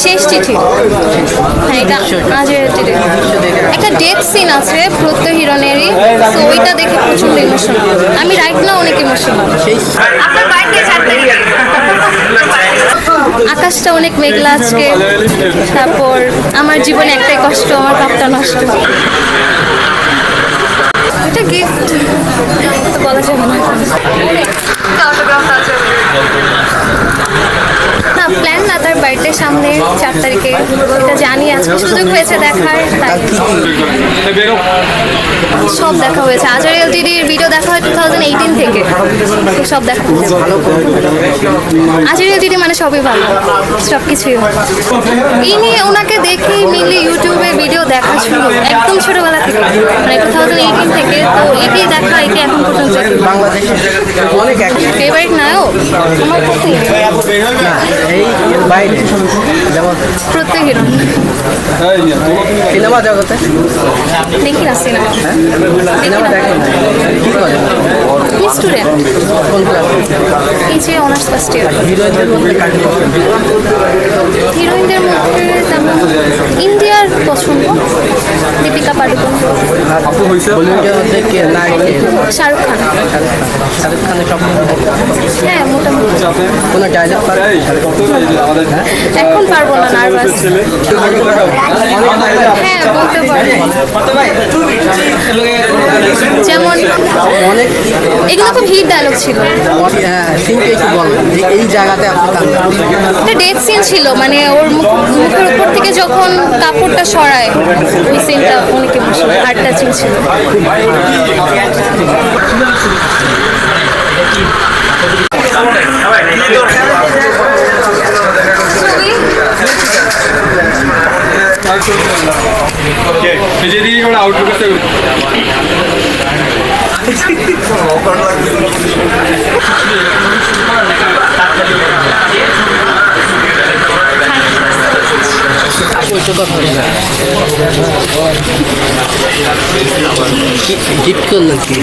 শেষ চিঠি। হ্যাঁ, এটা আজের চিঠি। একটা ডেথ সিন আছে প্রত্যয় হিরণেরই, তো ওইটা দেখে প্রচন্ড ইমোশনাল। আমি রাইট না অনেক ইমোশনাল। আপনার বার্থডে 4 তারিখ। আকাশটা অনেক মেঘলা আজকে। তারপর আমার জীবনে একটাই কষ্ট, আমার কাপটা নষ্ট। এটা গিফট তো বলা যাবে না। না, প্ল্যান না, তার বার্থডে সামনে 4 তারিখে। এটা জানি আজকে সুযোগ হয়েছে দেখার, তাই সব দেখা হয়েছে। আজহার এলটিডির ভিডিও দেখা হয় 2018 থেকে, তো সব দেখা হয়েছে। আজহার এলটিডি মানে সবই ভালো, সব কিছুই ভালো। এই নিয়ে ওনাকে দেখেই মিলি ইউটিউবে ভিডিও দেখা শুরু একদম ছোটবেলা থেকে, মানে 2018 থেকে। তো এটাই দেখা, এটি এখন পর্যন্ত ফেভারিট নায়ক আমার কাছে প্রত্যেক হিরো। সিনেমা জগতে দেখি না সিনেমা, সিনেমা দেখেন কি করে? আমি স্টুডেন্ট, কোন ক্লাস? এই যে অনার্স ফার্স্ট ইয়ার। হিরোইনদের মধ্যে কাকে পছন্দ? হিরোইনদের মধ্যে তেমন ইন্ডিয়ার পছন্দ, দীপিকা পাডুকোন। বলিউডের মধ্যে কে নায়ক? শাহরুখ খান। শাহরুখ খানের সব হ্যাঁ, মোটামুটি। কোনো ডায়লগ পারে? এখন পারবো না, নার্ভাস। হ্যাঁ, বলতে পারি। যেমন অনেক এগুলো খুব হিট ডায়লগ ছিল। হ্যাঁ, সিনকে একটু বলেন যে এই জায়গাতে আপনি একটা ডেথ সিন ছিল, মানে ওর মুখের উপর থেকে যখন কাপড়টা সরায়, ওই সিনটা অনেক ইমোশনাল, হার্ট টাচিং ছিল। গিফট করলেন কি?